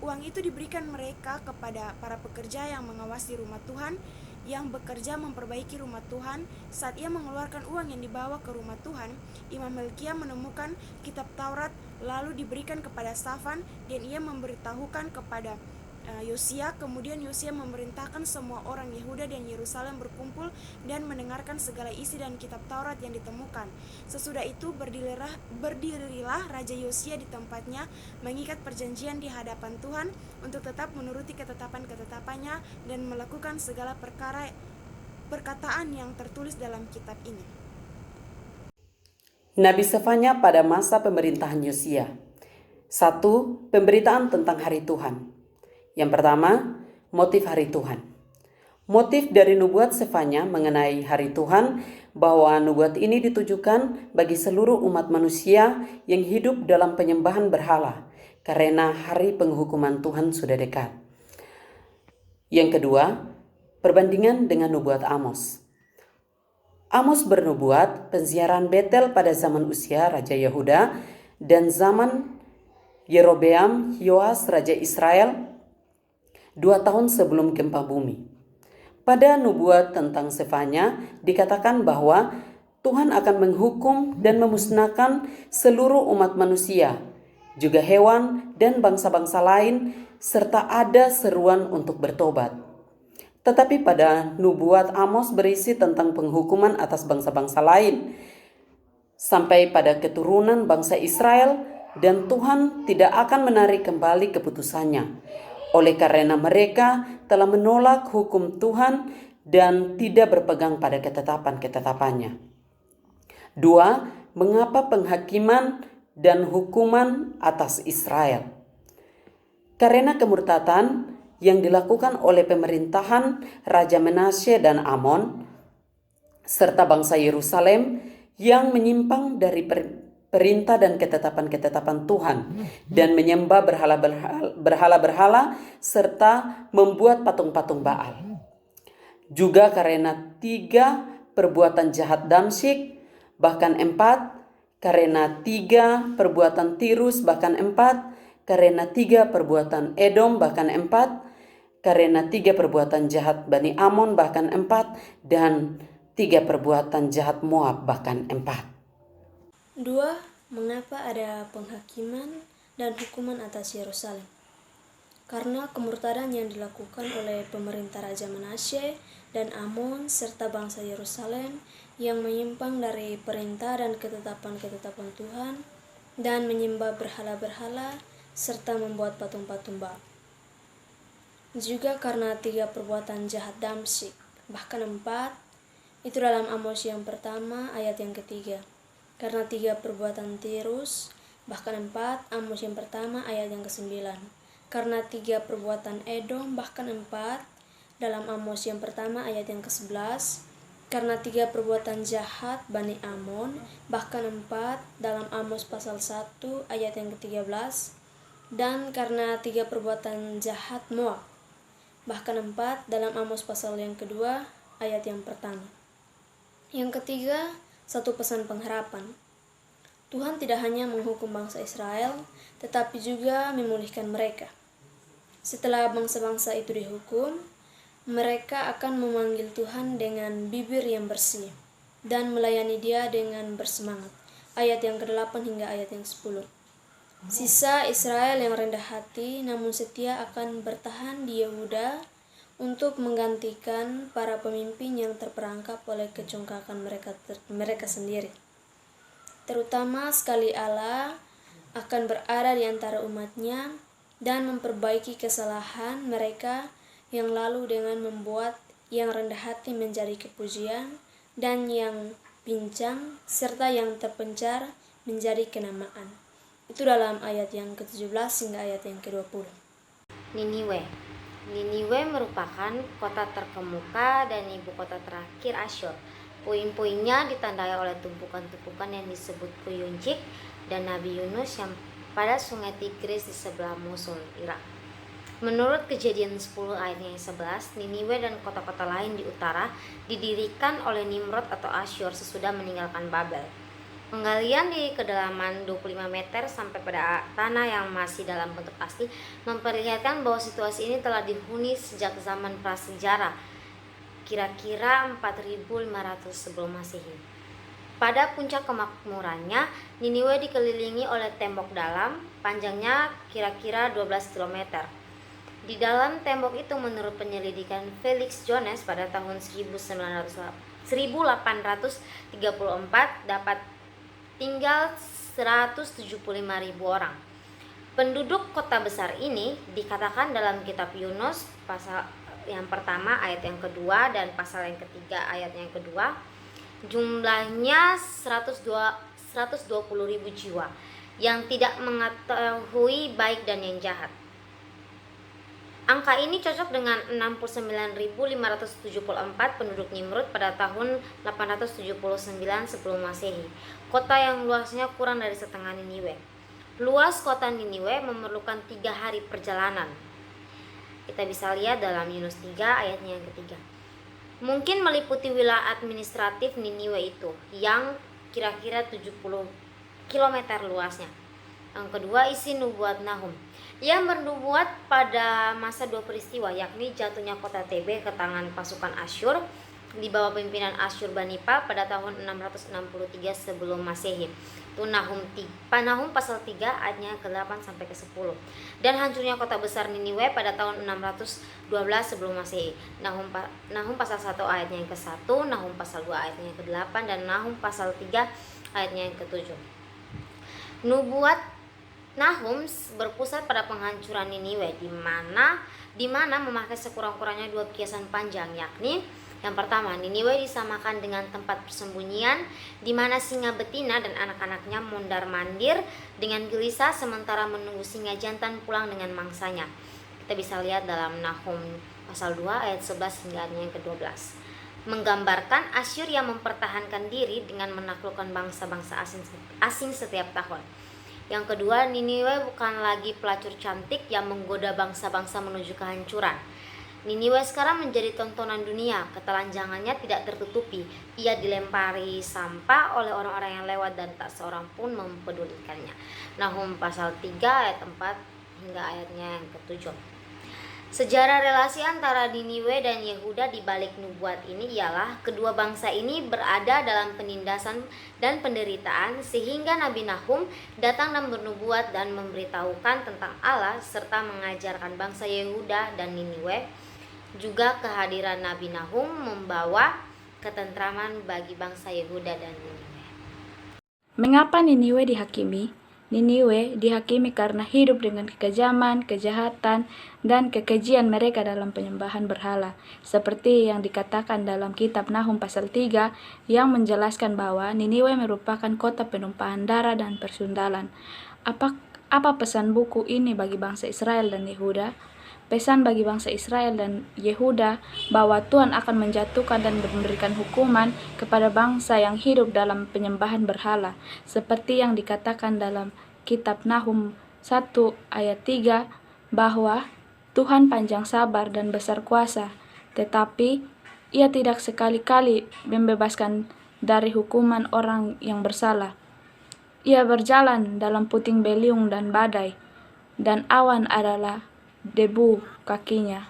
Speaker 7: Uang itu diberikan mereka kepada para pekerja yang mengawasi rumah Tuhan, yang bekerja memperbaiki rumah Tuhan. Saat ia mengeluarkan uang yang dibawa ke rumah Tuhan, Imam Hilkia menemukan kitab Taurat lalu diberikan kepada Safan, dan ia memberitahukan kepada Yosia. Kemudian Yosia memerintahkan semua orang Yehuda dan Yerusalem berkumpul dan mendengarkan segala isi dan kitab Taurat yang ditemukan. Sesudah itu berdirilah Raja Yosia di tempatnya, mengikat perjanjian di hadapan Tuhan untuk tetap menuruti ketetapan-ketetapannya dan melakukan segala perkataan yang tertulis dalam kitab ini.
Speaker 8: Nabi Sefanya pada masa pemerintahan Yosia. 1. Pemberitaan tentang hari Tuhan. Yang pertama, motif hari Tuhan. Motif dari nubuat Sefanya mengenai hari Tuhan, bahwa nubuat ini ditujukan bagi seluruh umat manusia yang hidup dalam penyembahan berhala, karena hari penghukuman Tuhan sudah dekat. Yang kedua, perbandingan dengan nubuat Amos. Amos bernubuat penziarahan Betel pada zaman usia Raja Yehuda dan zaman Yerobeam Yoas Raja Israel 2 tahun sebelum gempa bumi. Pada nubuat tentang Sefanya dikatakan bahwa Tuhan akan menghukum dan memusnahkan seluruh umat manusia, juga hewan dan bangsa-bangsa lain, serta ada seruan untuk bertobat. Tetapi pada nubuat Amos berisi tentang penghukuman atas bangsa-bangsa lain, sampai pada keturunan bangsa Israel, dan Tuhan tidak akan menarik kembali keputusannya, oleh karena mereka telah menolak hukum Tuhan dan tidak berpegang pada ketetapan-ketetapannya. 2. Mengapa penghakiman dan hukuman atas Israel? Karena kemurtatan yang dilakukan oleh pemerintahan Raja Manasye dan Amon, serta bangsa Yerusalem yang menyimpang dari perintah dan ketetapan-ketetapan Tuhan dan menyembah berhala-berhala serta membuat patung-patung Baal. Juga karena 3 perbuatan jahat Damsyik, bahkan 4, karena 3 perbuatan Tirus, bahkan 4, karena 3 perbuatan Edom, bahkan 4, karena 3 perbuatan jahat Bani Amon, bahkan 4, dan 3 perbuatan jahat Moab, bahkan 4.
Speaker 2: 2. Mengapa ada penghakiman dan hukuman atas Yerusalem? Karena kemurtadan yang dilakukan oleh pemerintah Raja Manasye dan Amon serta bangsa Yerusalem yang menyimpang dari perintah dan ketetapan-ketetapan Tuhan dan menyembah berhala-berhala serta membuat patung-patung Baal. Juga karena 3 perbuatan jahat Damsyik, bahkan 4, itu dalam Amos yang pertama ayat yang ketiga. Karena 3 perbuatan Tirus, bahkan 4, Amos yang pertama ayat yang ke-9. Karena 3 perbuatan Edom, bahkan 4, dalam Amos yang pertama ayat yang ke-11. Karena 3 perbuatan jahat Bani Amon, bahkan 4, dalam Amos pasal 1 ayat yang ke-13. Dan karena 3 perbuatan jahat Moab, bahkan 4, dalam Amos pasal yang kedua ayat yang pertama. Yang ketiga, satu pesan pengharapan. Tuhan tidak hanya menghukum bangsa Israel, tetapi juga memulihkan mereka. Setelah bangsa-bangsa itu dihukum, mereka akan memanggil Tuhan dengan bibir yang bersih dan melayani Dia dengan bersemangat. Ayat yang ke-8 hingga ayat yang 10. Sisa Israel yang rendah hati namun setia akan bertahan di Yehuda untuk menggantikan para pemimpin yang terperangkap oleh kecongkakan mereka sendiri. Terutama sekali Allah akan berada di antara umatnya dan memperbaiki kesalahan mereka yang lalu dengan membuat yang rendah hati menjadi kepujian dan yang pincang serta yang terpencar menjadi kenamaan. Itu dalam ayat yang ke-17 hingga ayat yang ke-20.
Speaker 9: Niniwe merupakan kota terkemuka dan ibu kota terakhir Asyur. Puing-puingnya ditandai oleh tumpukan-tumpukan yang disebut Kuyuncik dan Nabi Yunus yang pada sungai Tigris di sebelah Mosul, Irak. Menurut Kejadian 10 ayat yang 11, Niniwe dan kota-kota lain di utara didirikan oleh Nimrod atau Asyur sesudah meninggalkan Babel. Penggalian di kedalaman 25 meter sampai pada tanah yang masih dalam bentuk asli memperlihatkan bahwa situasi ini telah dihuni sejak zaman prasejarah, kira-kira 4.500 sebelum Masehi. Pada puncak kemakmurannya, Niniwe dikelilingi oleh tembok dalam, panjangnya kira-kira 12 km. Di dalam tembok itu menurut penyelidikan Felix Jones pada tahun 1834 dapat tinggal 175.000 orang. Penduduk kota besar ini dikatakan dalam kitab Yunus pasal yang pertama ayat yang kedua dan pasal yang ketiga ayat yang kedua, jumlahnya 120.000 jiwa yang tidak mengetahui baik dan yang jahat. Angka ini cocok dengan 69.574 penduduk Nimrud pada tahun 879 sebelum Masehi, kota yang luasnya kurang dari setengah Niniwe. Luas kota Niniwe memerlukan 3 hari perjalanan. Kita bisa lihat dalam Yunus 3 ayatnya yang ketiga. Mungkin meliputi wilayah administratif Niniwe itu yang kira-kira 70 km luasnya. Yang kedua, isi nubuat Nahum yang bernubuat pada masa 2 peristiwa, yakni jatuhnya kota Tebe ke tangan pasukan Asyur di bawah pimpinan Asyurbanipal pada tahun 663 sebelum Masehi. Itu Nahum pasal 3 ayatnya ke-8 sampai ke-10. Dan hancurnya kota besar Niniwe pada tahun 612 sebelum Masehi. Nahum pasal 1 ayatnya yang ke-1, Nahum pasal 2 ayatnya yang ke-8 dan Nahum pasal 3 ayatnya yang ke-7. Nubuat Nahum berpusat pada penghancuran Niniwe di mana memakai sekurang-kurangnya 2 kiasan panjang, yakni yang pertama, Niniwe disamakan dengan tempat persembunyian di mana singa betina dan anak-anaknya mondar-mandir dengan gelisah sementara menunggu singa jantan pulang dengan mangsanya. Kita bisa lihat dalam Nahum pasal 2 ayat 11 hingga ayat yang ke-12. Menggambarkan Asyur yang mempertahankan diri dengan menaklukkan bangsa-bangsa asing setiap tahun. Yang kedua, Niniwe bukan lagi pelacur cantik yang menggoda bangsa-bangsa menuju kehancuran. Niniwe sekarang menjadi tontonan dunia, ketelanjangannya tidak tertutupi. Ia dilempari sampah oleh orang-orang yang lewat dan tak seorang pun mempedulikannya. Nahum pasal 3 ayat 4 hingga ayatnya yang ke-7. Sejarah relasi antara Niniwe dan Yehuda di balik nubuat ini ialah kedua bangsa ini berada dalam penindasan dan penderitaan sehingga Nabi Nahum datang dan bernubuat dan memberitahukan tentang Allah serta mengajarkan bangsa Yehuda dan Niniwe. Juga kehadiran Nabi Nahum membawa ketentraman bagi bangsa Yehuda dan Niniwe.
Speaker 10: Mengapa Niniwe dihakimi? Niniwe dihakimi karena hidup dengan kekejaman, kejahatan, dan kekejian mereka dalam penyembahan berhala, seperti yang dikatakan dalam kitab Nahum pasal 3 yang menjelaskan bahwa Niniwe merupakan kota penumpahan darah dan persundalan. Apa pesan buku ini bagi bangsa Israel dan Yehuda? Pesan bagi bangsa Israel dan Yehuda bahwa Tuhan akan menjatuhkan dan memberikan hukuman kepada bangsa yang hidup dalam penyembahan berhala, seperti yang dikatakan dalam kitab Nahum 1 ayat 3 bahwa Tuhan panjang sabar dan besar kuasa, tetapi Ia tidak sekali-kali membebaskan dari hukuman orang yang bersalah. Ia berjalan dalam puting beliung dan badai, dan awan adalah debu kakinya.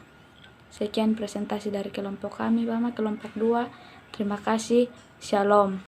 Speaker 10: Sekian presentasi dari kelompok kami, Bama kelompok 2. Terima kasih. Shalom.